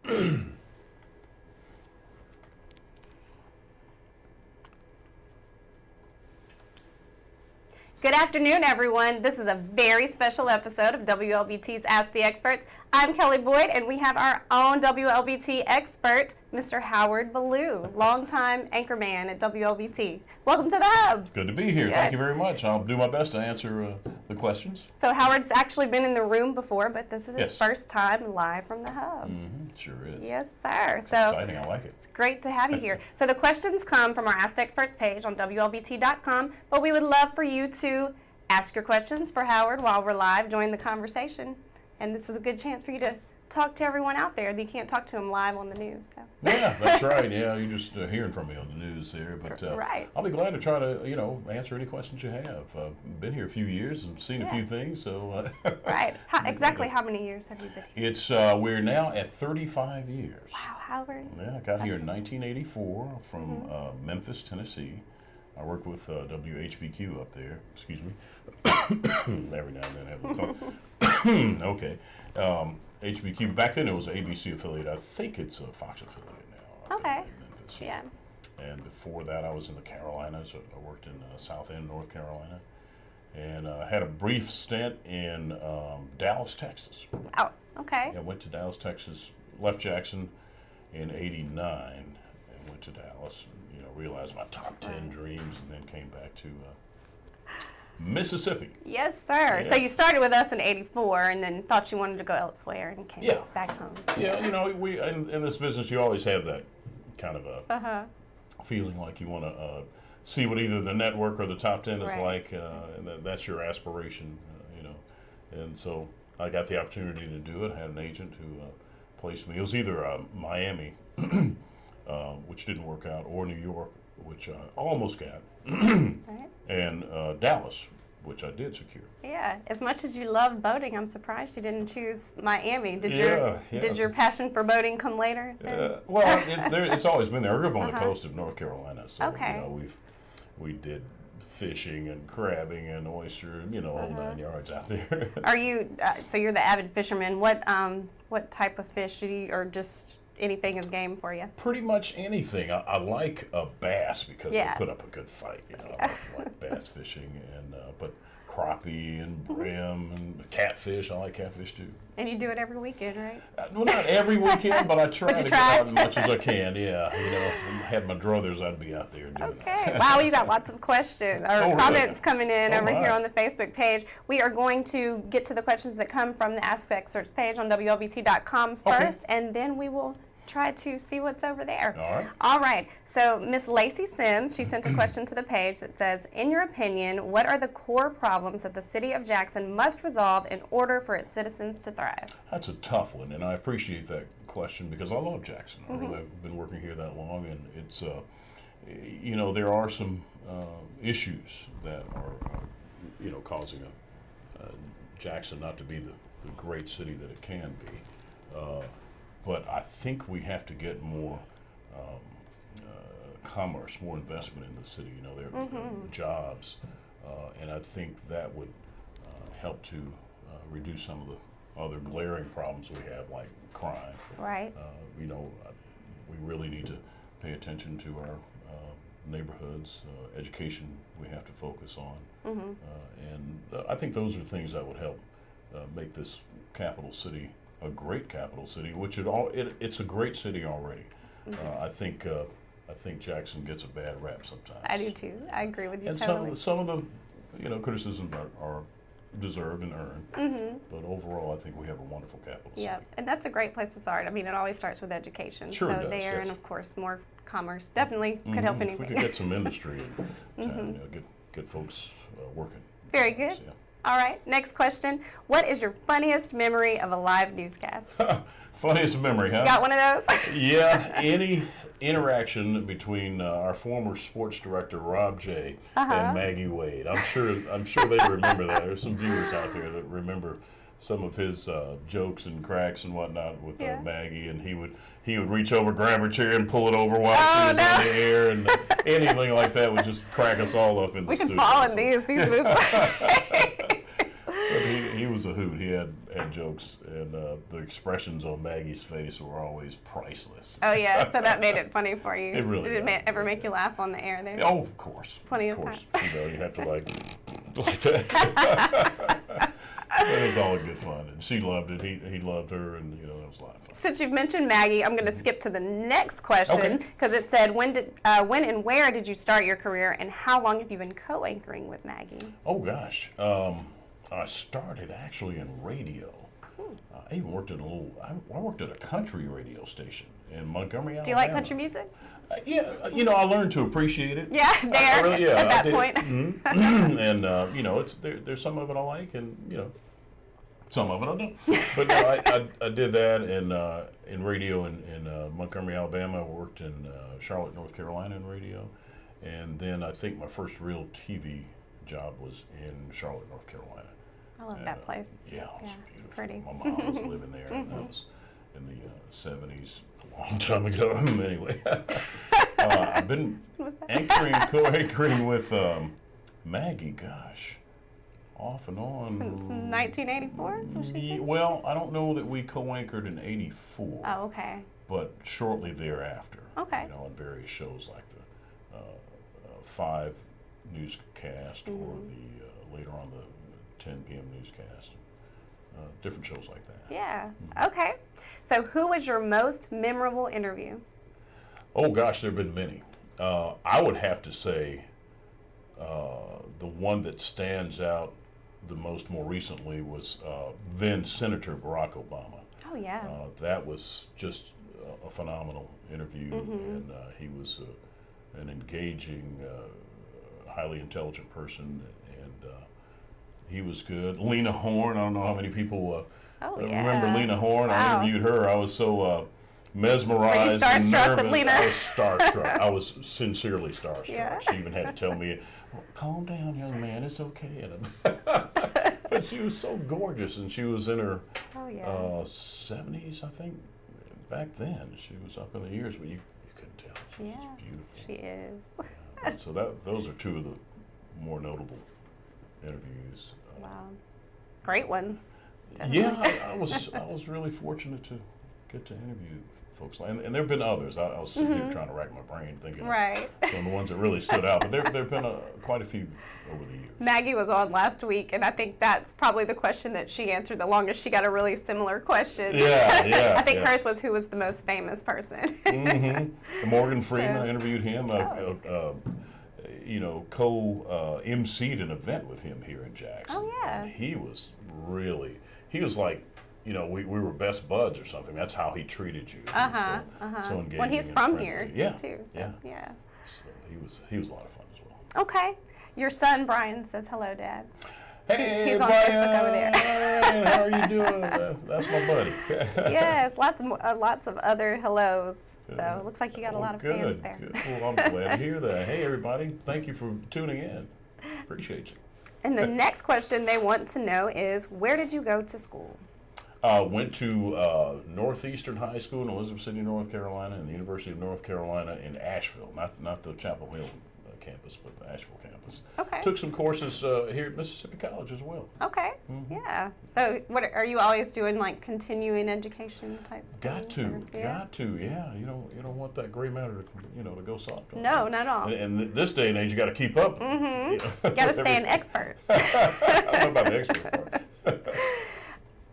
Good afternoon, everyone. This is a very special episode of WLBT's Ask the Experts. I'm Kelly Boyd, and we have our own WLBT expert, Mr. Howard Ballou, longtime anchorman at WLBT. Welcome to the Hub. It's good to be here. Good. Thank you very much. I'll do my best to answer the questions. So Howard's actually been in the room before, but this is his first time live from the Hub. Sure is. Yes, sir. It's exciting. I like it. It's great to have you here. So the questions come from our Ask the Experts page on WLBT.com, but we would love for you to ask your questions for Howard while we're live. Join the conversation. And this is a good chance for you to talk to everyone out there. You can't talk to them live on the news. So. Yeah, that's right. Yeah, you're just hearing from me on the news there. But right. I'll be glad to try to, answer any questions you have. I've been here a few years and seen a few things. So. Right. Exactly how many years have you been here? It's we're now at 35 years. Wow, Howard. Yeah, I got here in 1984 from Memphis, Tennessee. I work with WHBQ up there. Excuse me. Every now and then I have a call. Okay. HBQ, back then it was an ABC affiliate. I think it's a Fox affiliate now. Okay. In Memphis. Yeah. And before that I was in the Carolinas. I worked in South End, North Carolina. And I had a brief stint in Dallas, Texas. Oh, okay. I went to Dallas, Texas, left Jackson in '89 and went to Dallas. Realized my top 10 dreams, and then came back to Mississippi. Yes, sir. Yes. So you started with us in '84, and then thought you wanted to go elsewhere, and came back home. Yeah, we in this business, you always have that kind of a feeling like you want to see what either the network or the top 10 is like, and that's your aspiration, And so I got the opportunity to do it. I had an agent who placed me. It was either Miami. Which didn't work out, or New York, which I almost got, and Dallas, which I did secure. Yeah, as much as you love boating, I'm surprised you didn't choose Miami. Did your passion for boating come later? Well, it's always been there. I grew up on the coast of North Carolina, so we did fishing and crabbing and oyster, whole 9 yards out there. Are you? So you're the avid fisherman. What type of fish do you, or just anything is game for you? Pretty much anything. I like a bass because they put up a good fight. I like bass fishing, and but crappie and brim and catfish. I like catfish too. And you do it every weekend, right? Well, not every weekend, but I try to get out as much as I can. Yeah, if I had my druthers, I'd be out there doing that. Okay. Wow, you got lots of questions or comments coming in over here on the Facebook page. We are going to get to the questions that come from the Ask the Experts page on WLBT.com first, and then we will try to see what's over there. All right. So Miss Lacey Sims, she sent a question to the page that says, in your opinion, what are the core problems that the city of Jackson must resolve in order for its citizens to thrive? That's a tough one, and I appreciate that question because I love Jackson. I've been working here that long, and it's, there are some issues that are, causing Jackson not to be the great city that it can be. But I think we have to get more commerce, more investment in the city. There are jobs, and I think that would help to reduce some of the other glaring problems we have, like crime. Right. We really need to pay attention to our neighborhoods. Education we have to focus on, and I think those are things that would help make this capital city a great capital city, which it's a great city already. I think Jackson gets a bad rap sometimes. I do too. I agree with you and totally. some of the criticisms are deserved and earned. But overall, I think we have a wonderful capital city. Yeah, and that's a great place to start. I mean, it always starts with education. Sure so does, there, and of course, more commerce definitely could help anything. If we could get some industry in town, get folks working. Very good. All right, next question. What is your funniest memory of a live newscast? Funniest memory, huh? You got one of those? Yeah, any interaction between our former sports director, Rob J., and Maggie Wade. I'm sure they remember that. There's some viewers out there that remember some of his jokes and cracks and whatnot with Maggie, and he would reach over, grab her chair, and pull it over while she was on the air, and anything like that would just crack us all up in the studio. We can fall in these moves. But he was a hoot. He had jokes, and the expressions on Maggie's face were always priceless. Oh yeah, so that made it funny for you. It really Did it did. ever make you laugh on the air there? Oh, of course. Plenty of of course. times. You have to like that. It was all good fun, and she loved it. He loved her, and it was a lot of fun. Since you've mentioned Maggie, I'm going to skip to the next question Okay. because it said, when and where did you start your career, and how long have you been co-anchoring with Maggie? Oh gosh, I started actually in radio. I even worked at I worked at a country radio station in Montgomery, Alabama. Do you like country music? Yeah, I learned to apprappreciate it. Yeah, there, at that point. Mm-hmm. And it's there's some of it I like, and some of it I don't. But no, I did that in radio in Montgomery, Alabama. I worked in Charlotte, North Carolina in radio, and then I think my first real TV job was in Charlotte, North Carolina. I love that place. Yeah, it was It's beautiful. pretty. My mom was living there, and that was in the 70s, a long time ago. Anyway, I've been co-anchoring with Maggie, gosh, off and on. Since 1984? Well, I don't know that we co-anchored in 84. Oh, okay. But shortly thereafter. Okay. On various shows like the 5 newscast or the later on the 10 p.m. newscast. Different shows like that. Yeah. Okay. So who was your most memorable interview? Oh gosh, there have been many. I would have to say the one that stands out the most more recently was then Senator Barack Obama. Oh yeah. That was just a phenomenal interview, and he was an engaging, highly intelligent person, and he was good. Lena Horne, I don't know how many people remember Lena Horne. Wow. I interviewed her. I was so mesmerized Were you and starstruck nervous. with Lena? I was starstruck. I was sincerely starstruck. Yeah. She even had to tell me, calm down, young man, it's okay. But she was so gorgeous, and she was in her 70s, I think. Back then, she was up in the years, but you couldn't tell. She was beautiful. She is. So those are two of the more notable interviews. Wow. Great ones. Yeah, I was really fortunate to get to interview folks, and there have been others. I was sitting here trying to rack my brain thinking of some of the ones that really stood out, but there have been quite a few over the years. Maggie was on last week, and I think that's probably the question that she answered the longest. She got a really similar question. Yeah. I think hers was, who was the most famous person. Morgan Freeman, I interviewed him. Co-emceed an event with him here in Jackson. Oh, yeah. And he was like, we were best buds or something. That's how he treated you. So engaging. Well, he's and from friendly. here, too. So, yeah. So he was a lot of fun as well. Okay. Your son, Brian, says hello, Dad. Hey, He's on Brian, Facebook over there. Hey, how are you doing? That's my buddy. Yes, lots of other hellos. So it looks like you got a lot of fans there. Good. Well, I'm glad to hear that. Hey, everybody. Thank you for tuning in. Appreciate you. And the next question they want to know is, where did you go to school? Went to Northeastern High School in Elizabeth City, North Carolina, and the University of North Carolina in Asheville, not the Chapel Hill campus, but the Asheville campus. Okay. Took some courses here at Mississippi College as well. Okay. Yeah. So, what are you always doing, like continuing education type? Got to. Yeah. You don't want that gray matter to go soft. No, not at all. And this day and age, you got to keep up. You got to stay an expert. I don't know about the expert part.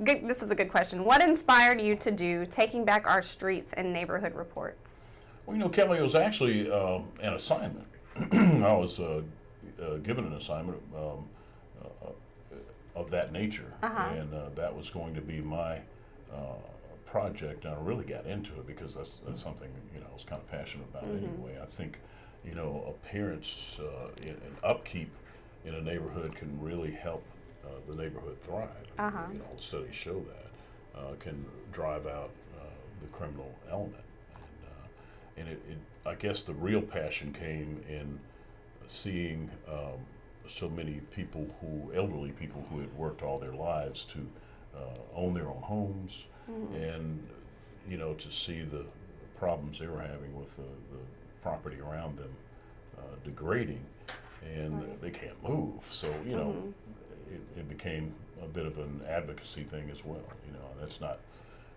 Good. This is a good question. What inspired you to do Taking Back Our Streets and Neighborhood Reports? Well, Kelly, it was actually an assignment. I was given an assignment of that nature, and that was going to be my project. And I really got into it because that's something I was kind of passionate about anyway. I think appearance and upkeep in a neighborhood can really help the neighborhood thrive. All the studies show that can drive out the criminal element. And I guess the real passion came in seeing so many elderly people who had worked all their lives to own their own homes, and to see the problems they were having with the property around them degrading, and they can't move. So it became a bit of an advocacy thing as well. That's not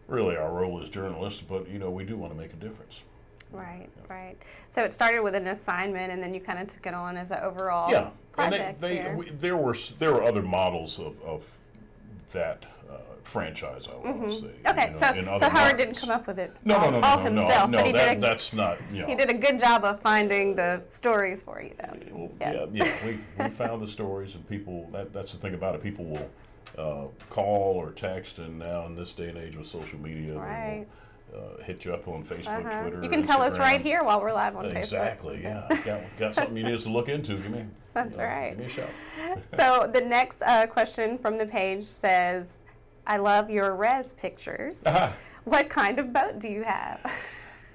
really our role as journalists, but we do want to make a difference. Right, right. So it started with an assignment, and then you kind of took it on as an overall project. There were other models of that franchise, I will say. Okay, so Howard didn't come up with it all himself, but that's not. He did a good job of finding the stories for you, though. We found the stories, and people. That's the thing about it. People will call or text, and now in this day and age with social media, right. they will hit you up on Facebook, Twitter. You can tell us right here while we're live on Facebook. Exactly. Yeah. Got something you need us to look into? That's right. Give me a shout. So the next question from the page says, "I love your res pictures. What kind of boat do you have?"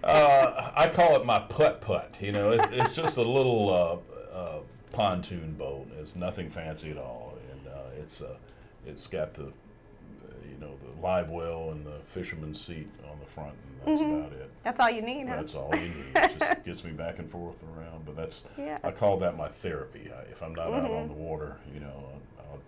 I call it my putt-putt. It's just a little pontoon boat. It's nothing fancy at all, and it's got the the live well and the fisherman's seat on the front, and that's about it. That's all you need, huh? That's all you need. It just gets me back and forth around. But I call that my therapy. If I'm not out on the water, I'll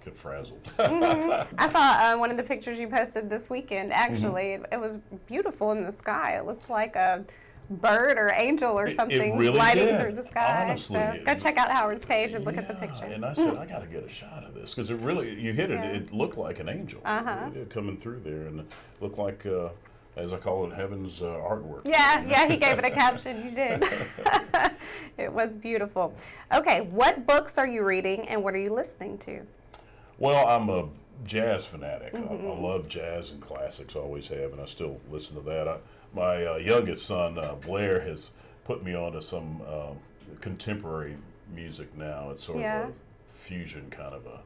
get frazzled. I saw one of the pictures you posted this weekend. Actually, it was beautiful in the sky. It looked like a bird or angel or something really gliding through the sky. Honestly, so go check out Howard's page and look at the picture. And I said, I got to get a shot of this because you hit it. It looked like an angel coming through there, and it looked like, as I call it, heaven's artwork. Yeah, he gave it a caption. You did. It was beautiful. Okay, what books are you reading, and what are you listening to? Well, I'm a jazz fanatic. I love jazz and classics, always have, and I still listen to that. My youngest son, Blair, has put me onto some contemporary music now. It's sort of a fusion kind of a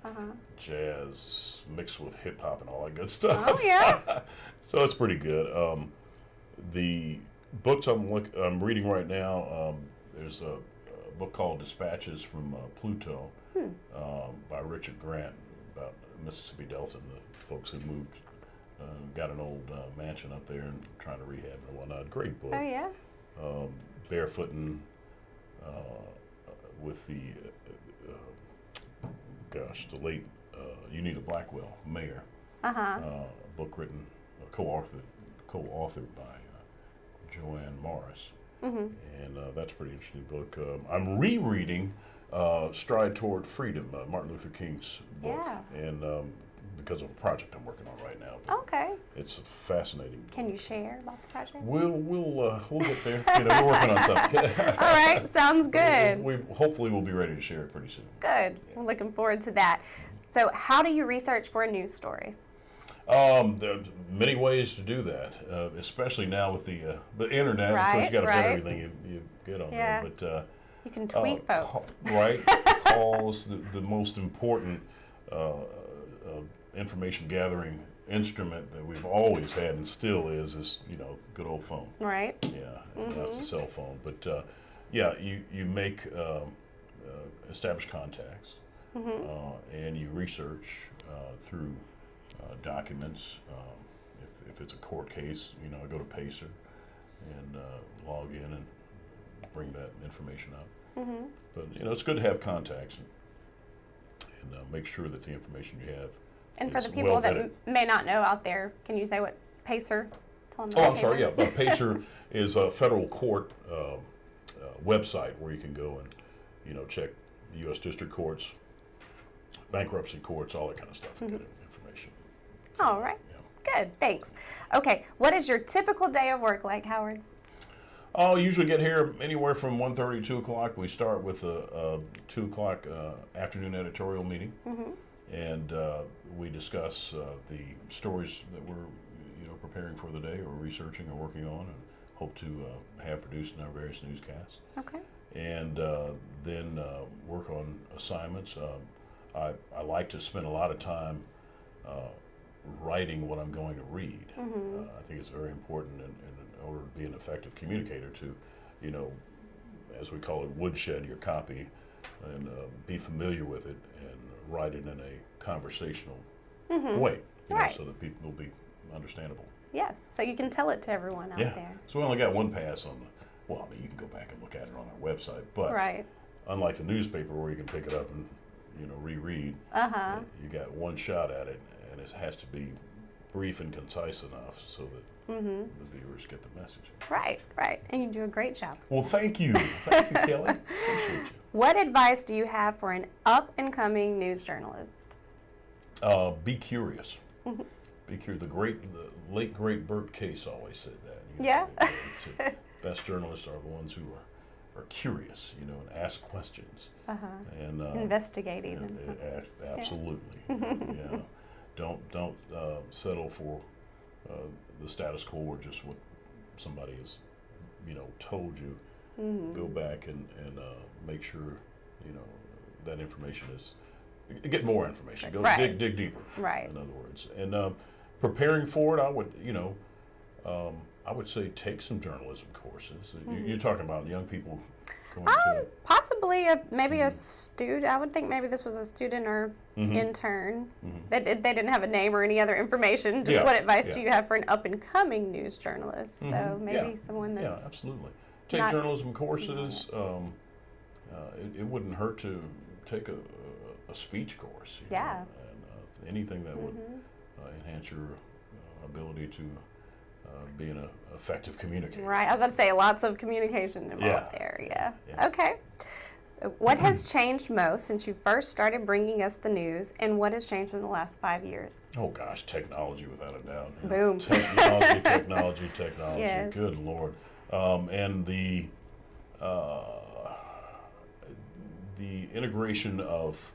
jazz mixed with hip hop and all that good stuff. Oh, yeah. So it's pretty good. The books I'm reading right now, there's a book called Dispatches from Pluto by Richard Grant about Mississippi Delta and the folks who moved. Got an old mansion up there and trying to rehab it and whatnot. Great book. Oh, yeah? Barefooting with the, the late Unita Blackwell, Mayor. Book written, co-authored by Joanne Morris. And that's a pretty interesting book. I'm rereading Stride Toward Freedom, Martin Luther King's book. Yeah. And because of a project I'm working on right now. Okay. It's fascinating. Can you share about the project? We'll get there. We're working on something. All right, sounds good. We hopefully we'll be ready to share it pretty soon. Good. Yeah. We're looking forward to that. So, how do you research for a news story? There's many ways to do that, especially now with the internet. Right, of course, you got to put everything you get on there. But you can tweet folks. Calls the most important information gathering instrument that we've always had and still is good old phone. Right. Yeah, that's a cell phone. But you make establish contacts and you research through documents. If it's a court case, I go to Pacer and log in and bring that information up. But it's good to have contacts and make sure that the information you have. And for the people that may not know out there, can you say what Pacer? Tell them I'm sorry. Yeah, Pacer is a federal court website where you can go and check U.S. district courts, bankruptcy courts, all that kind of stuff, and get information. All right. Yeah. Good. Thanks. Okay. What is your typical day of work like, Howard? I'll usually get here anywhere from 1:30 to 2 o'clock. We start with a 2 o'clock afternoon editorial meeting, and we discuss the stories that we're preparing for the day or researching or working on, and hope to have produced in our various newscasts. Okay. And then work on assignments. I like to spend a lot of time writing what I'm going to read. I think it's very important in order to be an effective communicator to, as we call it, woodshed your copy and be familiar with it and write it in a conversational way, so that people will be understandable. Yes, so you can tell it to everyone out there. So we only got one pass on you can go back and look at it on our website, but unlike the newspaper where you can pick it up and reread. You got one shot at it, and it has to be brief and concise enough so that the viewers get the message. Right, and you do a great job. Well, thank you, Kelly. Appreciate you. What advice do you have for an up-and-coming news journalist? Be curious. Be curious. The late great Bert Case always said that. Yeah. Best journalists are the ones who are curious, and ask questions. And investigating. Absolutely. Don't settle for the status quo or just what somebody has, told you. Go back and make sure, that information is. Get more information. Go dig deeper. Right. In other words, and preparing for it, I would say take some journalism courses. You're talking about young people going to possibly maybe a student. I would think maybe this was a student or intern. They didn't have a name or any other information. Just what advice do you have for an up and coming news journalist? So maybe someone that's absolutely take journalism courses. It wouldn't hurt to take a speech course. And anything that would enhance your ability to be an effective communicator. Right. I was about to say lots of communication involved there. Yeah. Okay. What has changed most since you first started bringing us the news, and what has changed in the last 5 years? Oh gosh, technology without a doubt. Boom. Technology. Yes. Good Lord. And the integration of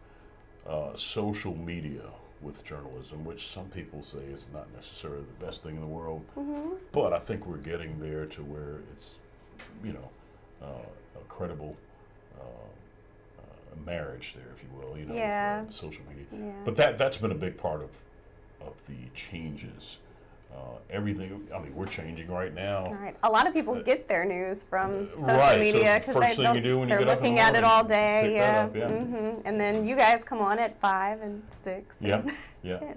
social media with journalism, which some people say is not necessarily the best thing in the world, but I think we're getting there to where it's, a credible marriage there, if you will, with social media. Yeah. But that's been a big part of the changes. Everything, we're changing right now. All right. A lot of people get their news from social media because they're looking at it all day. And then you guys come on at 5 and 6. And 10.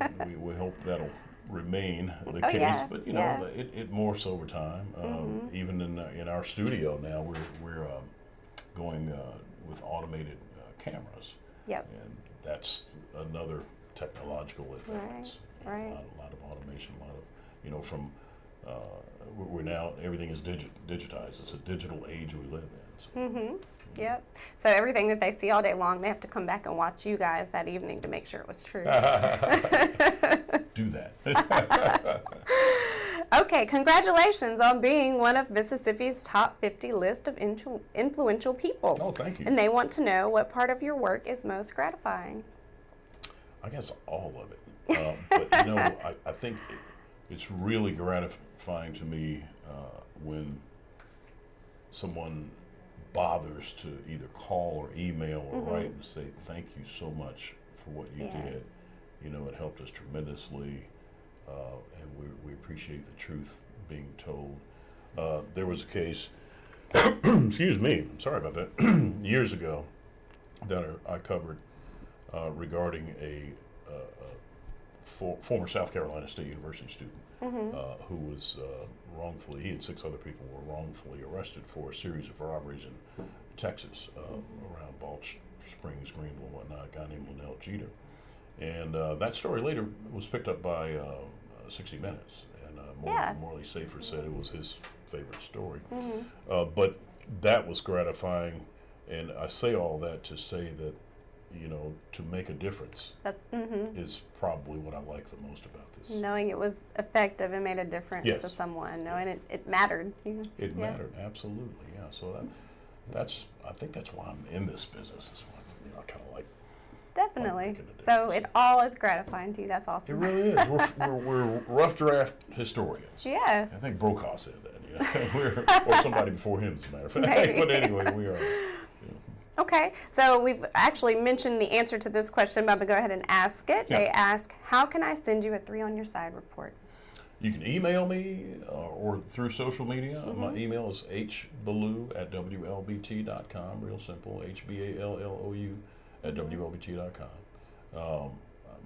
And we hope that'll remain the case, but it morphs over time. Even in our studio now, we're going with automated cameras. Yep. And that's another technological advance. Right. A lot of automation, from we're now, everything is digitized. It's a digital age we live in. So. Yep. So everything that they see all day long, they have to come back and watch you guys that evening to make sure it was true. Do that. Okay, congratulations on being one of Mississippi's top 50 list of influential people. Oh, thank you. And they want to know what part of your work is most gratifying. I guess all of it. But I think it's really gratifying to me when someone bothers to either call or email or write and say thank you so much for what you did. It helped us tremendously, and we appreciate the truth being told. There was a case, excuse me, sorry about that, years ago that I covered regarding a former South Carolina State University student who was wrongfully, he and 6 other people were wrongfully arrested for a series of robberies in Texas around Balch Springs, Greenville, and whatnot, a guy named Linnell Jeter. And that story later was picked up by 60 Minutes, and Morley Safer said it was his favorite story. But that was gratifying, and I say all that to say that to make a difference is probably what I like the most about this. Knowing it was effective and made a difference to someone, knowing it mattered. It mattered, absolutely, yeah. So I think that's why I'm in this business. Is why, I kind of like. Definitely. So it all is gratifying to you. That's awesome. It really is. We're rough draft historians. Yes. I think Brokaw said that. Or somebody before him, as a matter of fact. But anyway, we are. Okay, so we've actually mentioned the answer to this question, but I'm going to go ahead and ask it. Yeah. They ask, how can I send you a 3 on your side report? You can email me or through social media. My email is hballou@wlbt.com, real simple, HBALLOU @wlbt.com.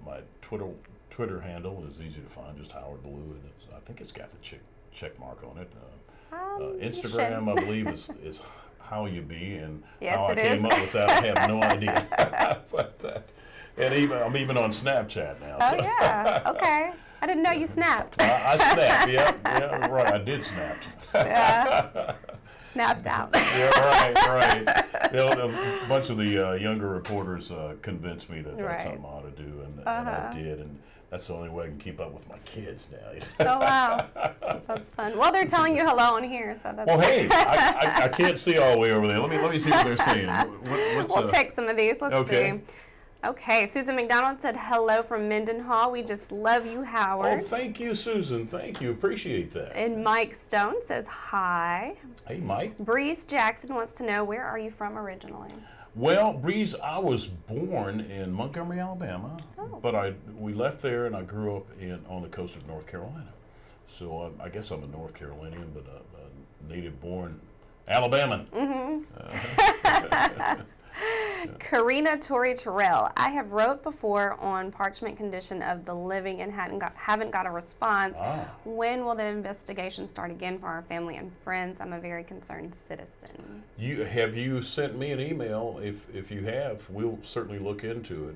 My Twitter handle is easy to find, just Howard Ballou, and I think it's got the check mark on it. Instagram, I believe, is how you be and Yes, how I it came is. up with that. I have no idea. But and I'm even on Snapchat now. Oh so. yeah. Okay. I didn't know you snapped. I snapped. Yeah, right. I did snap. Yeah. Snapped out. Yeah, right. A bunch of the younger reporters convinced me that that's Right. something I ought to do, and I did, and that's the only way I can keep up with my kids now. Oh wow. That's fun. Well, they're telling you hello in here, so that's Well, hey, I can't see all the way over there. Let me see what they're saying. What's we'll take some of these. Let's okay. see. Okay, Susan McDonald said hello from Mendenhall. We just love you, Howard. Oh, thank you, Susan. Thank you. Appreciate that. And Mike Stone says hi. Hey, Mike. Breeze Jackson wants to know, where are you from originally? Well, Breeze, I was born in Montgomery, Alabama, but we left there and I grew up on the coast of North Carolina. So I guess I'm a North Carolinian, but a native-born Alabaman. Karina Torrey Terrell, I have wrote before on parchment condition of the living and haven't got a response. When will the investigation start again for our family and friends? I'm a very concerned citizen. Have you sent me an email? If you have, we'll certainly look into it.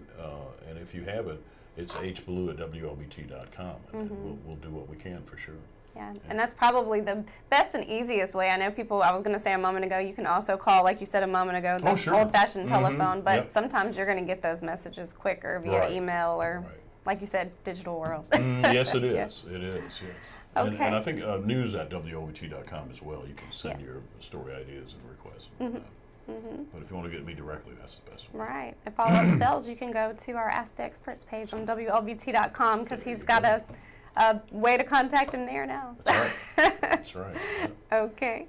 And if you haven't, it's hblue@wlbt.com, and we'll do what we can for sure. Yeah, and that's probably the best and easiest way. I know people, I was going to say a moment ago, you can also call, like you said a moment ago, the sure. old-fashioned telephone, but Yep. sometimes you're going to get those messages quicker via Right. email or, Right. like you said, digital world. Yes, it is. Yeah. It is, yes. Okay. And I think news@wlbt.com as well. You can send Yes. your story ideas and requests. But if you want to get me directly, that's the best way. Right. If follow-up spells, you can go to our Ask the Experts page on WLBT.com because There he's you got go. a way to contact him there now. So. That's right. That's right. Yeah. Okay.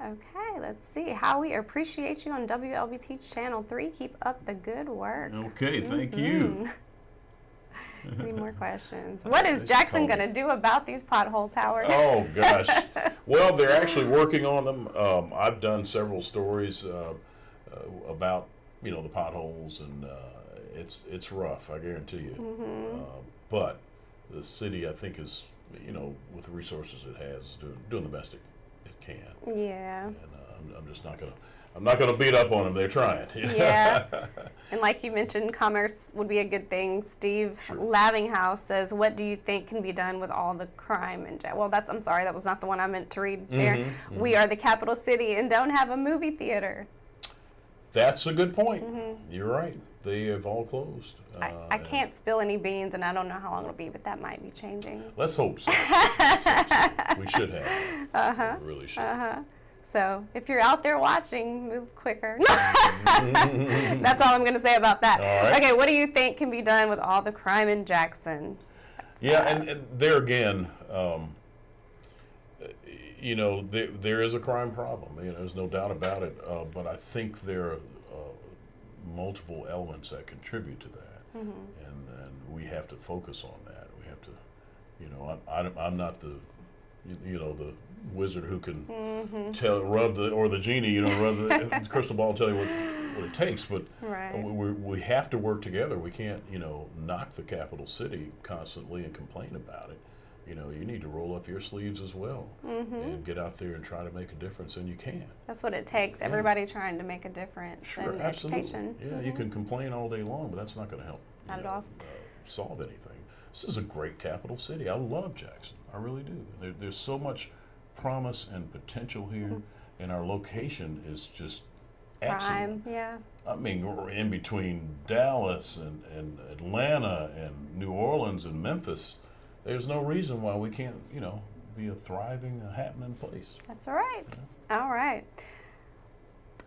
Okay, let's see. How we appreciate you on WLBT Channel 3. Keep up the good work. Okay, thank you. Any more questions? What is Jackson going to do about these potholes, Howard? Oh, gosh. Well, they're actually working on them. I've done several stories about, the potholes, and it's rough, I guarantee you. But the city, I think, is, with the resources it has, is doing the best it can. Yeah. And I'm just not going to beat up on them. They're trying. Yeah. And like you mentioned, commerce would be a good thing. Steve Lavinghouse says, what do you think can be done with all the crime and well, I'm sorry, that was not the one I meant to read there. We are the capital city and don't have a movie theater. That's a good point. You're right. They have all closed. I can't spill any beans, and I don't know how long it'll be, but that might be changing. Let's hope so. Let's hope so. We should have. We really should. So if you're out there watching, move quicker. That's all I'm going to say about that. All right. Okay, what do you think can be done with all the crime in Jackson? Yeah, and there again, there is a crime problem. There's no doubt about it. But I think there are multiple elements that contribute to that, and we have to focus on that. We have to, I'm not the, the wizard who can rub the genie, rub the crystal ball and tell you what it takes. But we have to work together. We can't, knock the capital city constantly and complain about it. You need to roll up your sleeves as well and get out there and try to make a difference, and you can. That's what it takes. Everybody trying to make a difference in absolutely. education. Yeah, you can complain all day long, but that's not going to help. Not at all. Solve anything. This is a great capital city. I love Jackson. I really do. There's so much promise and potential here, and our location is just excellent. Yeah. I mean, we're in between Dallas and Atlanta and New Orleans and Memphis. There's no reason why we can't, be a thriving, happening place. That's all right. Yeah. All right.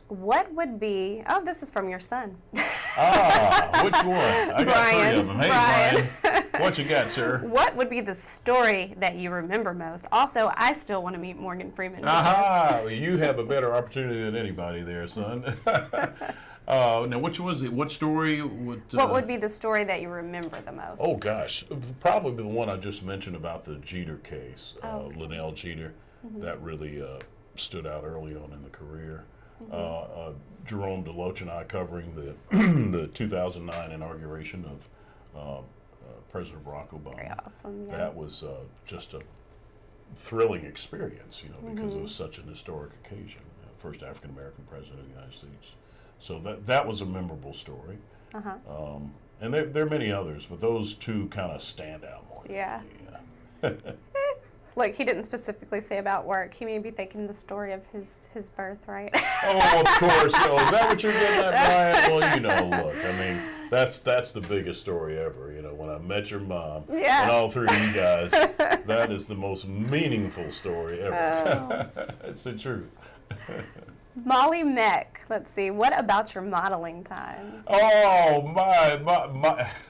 What would be, this is from your son. Which one? I got three of them. Hey, Brian. What you got, sir? What would be the story that you remember most? Also, I still want to meet Morgan Freeman. You have a better opportunity than anybody there, son. Now, which was it? What story would... what would be the story that you remember the most? Oh, gosh. Probably the one I just mentioned about the Jeter case, Linnell Jeter. That really stood out early on in the career. Jerome DeLoach and I covering the 2009 inauguration of President Barack Obama. Very awesome. Yeah. That was just a thrilling experience, because it was such an historic occasion first African American president of the United States. So that was a memorable story. And there are many others, but those two kind of stand out more. Yeah. Look, he didn't specifically say about work. He may be thinking the story of his birth, right? Oh, of course. Oh, is that what you're getting at, Brian? Well, you know, look, I mean, that's the biggest story ever. You know, when I met your mom and all three of you guys, that is the most meaningful story ever. It's the truth. Molly Meck, let's see. What about your modeling times? Oh, my.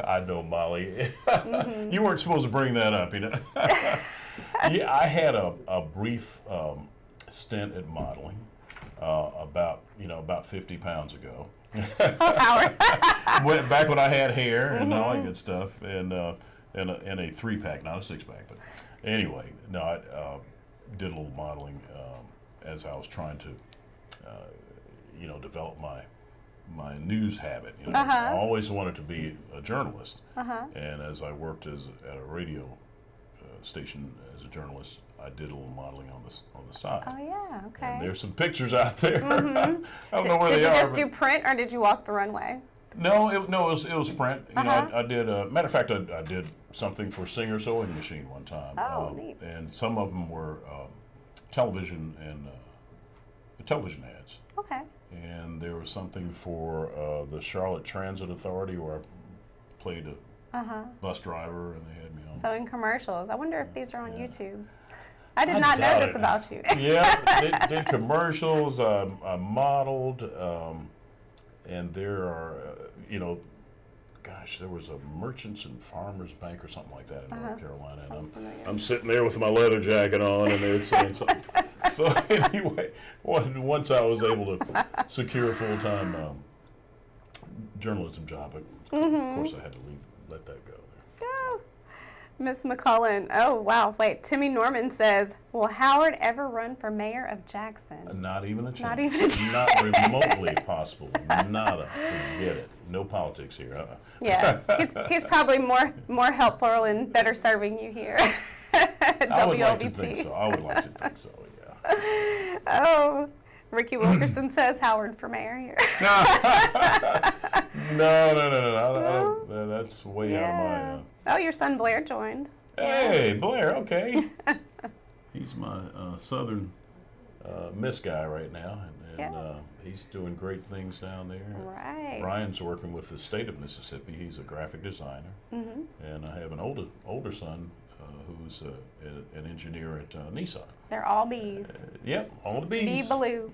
I know, Molly. You weren't supposed to bring that up, you know. Yeah, I had a brief stint at modeling about 50 pounds ago. Howard. Back when I had hair and all that good stuff, and a 3-pack, not a 6-pack. But anyway, no, I did a little modeling as I was trying to, develop my news habit. You know, I always wanted to be a journalist, and as I worked at a radio station as a journalist, I did a little modeling on the side. Oh yeah, okay. And there's some pictures out there. I don't know where they are. Did you just do print, or did you walk the runway? No, it was print. You know, I did. Matter of fact, I did something for Singer Sewing Machine one time. Oh, neat. And some of them were television and television ads. Okay. And there was something for the Charlotte Transit Authority where I played a bus driver, and they had me on. So in commercials. I wonder if these are on YouTube. I did not know this about you. Yeah, did commercials. I modeled, and there are, there was a Merchants and Farmers Bank or something like that in North Carolina, and I'm sitting there with my leather jacket on, and they're saying something. So anyway, once I was able to secure a full-time journalism job, of course I had to let that go. Oh. Miss McCullen. Oh, wow. Wait. Timmy Norman says, will Howard ever run for mayor of Jackson? Not even a chance. Not even a chance. Not remotely possible. Nada. Forget it. No politics here. Yeah. He's probably more helpful and better serving you here at WLBT. I would like to think so. Yeah. Oh. Ricky Wilkerson says Howard for mayor here. No. That's way out of my... Oh, your son Blair joined. Hey, Blair, okay. He's my southern Miss guy right now, and he's doing great things down there. Right. Brian's working with the state of Mississippi. He's a graphic designer. And I have an older son who's an engineer at Nissan. They're all bees. Yep, all the bees. Bee Balloos.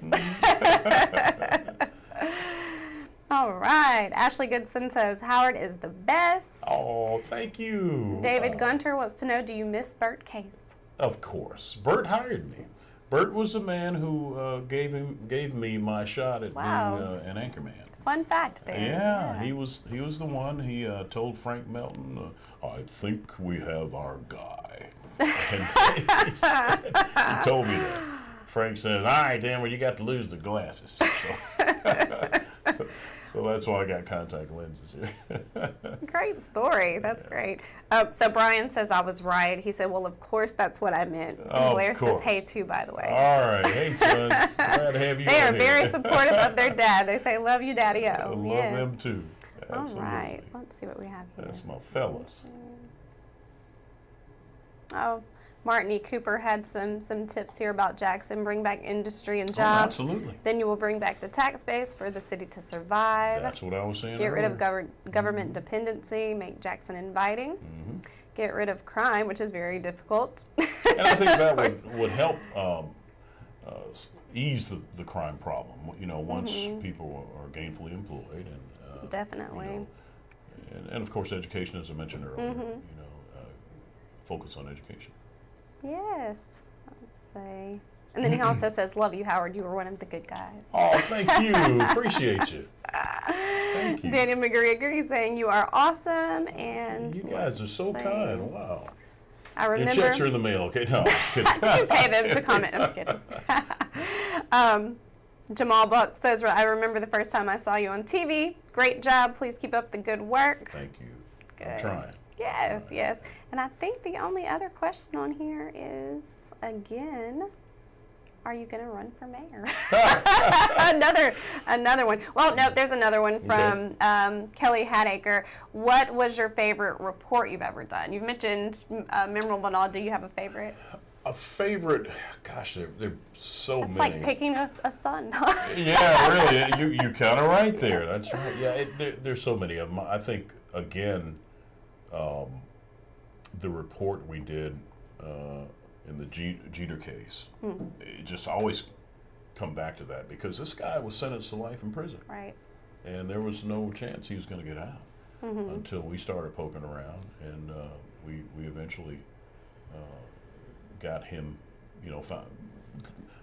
All right. Ashley Goodson says, Howard is the best. Oh, thank you. David Gunter wants to know, do you miss Bert Case? Of course. Bert hired me. Bert was the man who gave me my shot at being an anchorman. Fun fact there. Yeah, he was the one. He told Frank Melton, I think we have our guy. And he told me that. Frank says, all right, then, well, you got to lose the glasses. So that's why I got contact lenses here. Great story. That's great. So Brian says I was right. He said, well, of course, that's what I meant. And Blair says, hey, too, by the way. All right. Hey, sons. Glad to have you They are here. very supportive of their dad. They say, love you, Daddy-O. I love them, too. Absolutely. All right. Let's see what we have here. That's my fellas. Oh, Martin E. Cooper had some tips here about Jackson. Bring back industry and jobs. Oh, absolutely. Then you will bring back the tax base for the city to survive. That's what I was saying Get rid earlier. of government dependency. Make Jackson inviting. Get rid of crime, which is very difficult. And I think that would help ease the crime problem. You know, once people are gainfully employed, and definitely. And of course, education, as I mentioned earlier. Focus on education. Yes. Let's see. And then he also says, love you, Howard. You were one of the good guys. Oh, thank you. Appreciate you. Thank you. Daniel McGregor saying, you are awesome. And you guys are so kind. Wow. I remember. Your checks are in the mail. Okay, no, I'm just kidding. Did you pay them to comment? I'm kidding. Jamal Buck says, I remember the first time I saw you on TV. Great job. Please keep up the good work. Thank you. Good. I'm trying. Yes. And I think the only other question on here is, again, Are you going to run for mayor? another one. Well, no, there's another one from Kelly Hadacre. What was your favorite report you've ever done? You've mentioned memorable and all. Do you have a favorite? A favorite? Gosh, there are so It's many. like picking a son. Yeah, really. You're kind of right there. That's right. Yeah, there's so many of them. I think, again, the report we did in the Jeter case, it just always come back to that because this guy was sentenced to life in prison. Right. And there was no chance he was going to get out until we started poking around, and we eventually got him,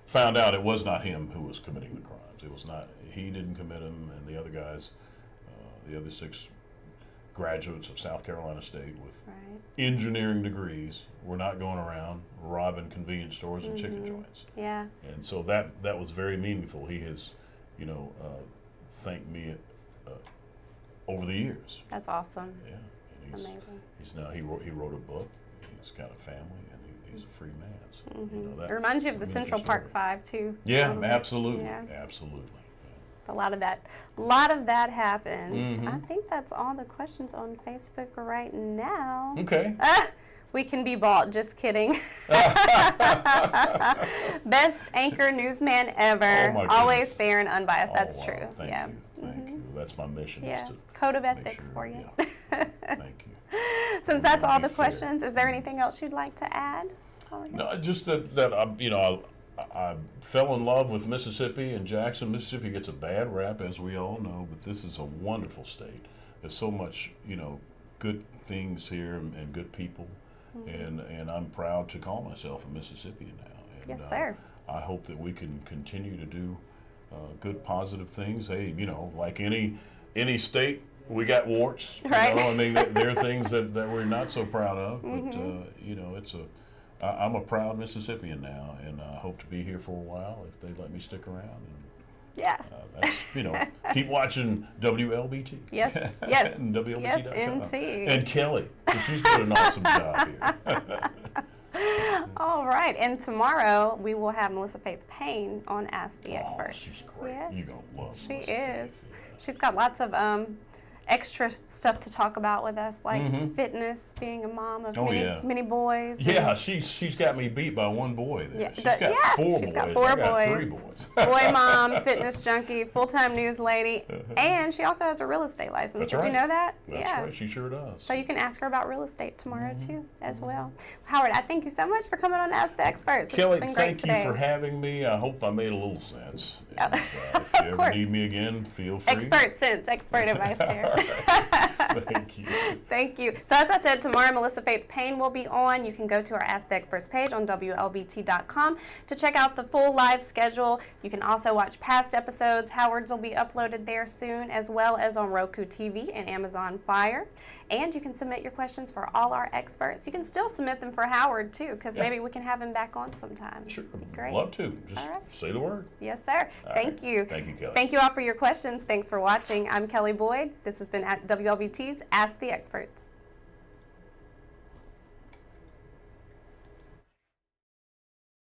found out it was not him who was committing the crimes. It was not, he didn't commit them, and the other guys, the other 6 graduates of South Carolina State with engineering degrees were not going around robbing convenience stores and chicken joints. Yeah. And so that was very meaningful. He has, thanked me over the years. That's awesome. Yeah. And Amazing. He's now, he wrote a book. He's got a family, and he's a free man. So, It reminds you of the Central Park 5 too. Yeah, absolutely. Yeah. Absolutely. A lot of that happens. I think that's all the questions on Facebook right now. Okay. We can be bought. Just kidding. Best anchor newsman ever. Oh my Always goodness. fair and unbiased. That's wow. true. Thank you. Thank you. That's my mission. Yeah. Is to Code of make ethics sure- for you. Yeah. Thank you. Since that's all the Be fair. questions, is there anything else you'd like to add? No, just that I fell in love with Mississippi and Jackson. Mississippi gets a bad rap, as we all know, but this is a wonderful state. There's so much, good things here and good people, and I'm proud to call myself a Mississippian now. And, Yes, sir. I hope that we can continue to do good, positive things. Hey, like any state, we got warts. Right. I mean, there are things that we're not so proud of, but I'm a proud Mississippian now, and I hope to be here for a while if they let me stick around. And, Yeah. that's, keep watching WLBT. Yes. Yes. And WLBT.com. Yes, indeed. And Kelly, 'cause she's doing an awesome job here. All right, and tomorrow we will have Melissa Faith Payne on Ask the Oh, Experts. she's great. Yes. You're going to love She Melissa is. Faith, yeah. She's got lots of extra stuff to talk about with us, like fitness, being a mom of many boys. Yeah, she's got me beat by one boy there. Yeah, She's got 4 she's boys. got 4 I got boys. 3 boys. Boy mom, fitness junkie, full-time news lady, and she also has a real estate license. That's Did you right. know that? That's right. She sure does. So you can ask her about real estate tomorrow too, as well. Howard, I thank you so much for coming on Ask the Experts. Kelly, it's been thank great you today. for having me. I hope I made a little sense. And, if you ever course. need me again, feel free. Expert sense, expert advice there. Thank you. Thank you. So as I said, tomorrow Melissa Faith Payne will be on. You can go to our Ask the Experts page on WLBT.com to check out the full live schedule. You can also watch past episodes. Howard's will be uploaded there soon, as well as on Roku TV and Amazon Fire. And you can submit your questions for all our experts. You can still submit them for Howard too, because maybe we can have him back on sometime. Sure. Great. Love to. Just All right. say the word. Yes, sir. All Thank right. you. Thank you, Kelly. Thank you all for your questions. Thanks for watching. I'm Kelly Boyd. This has been at WLBT's Ask the Experts.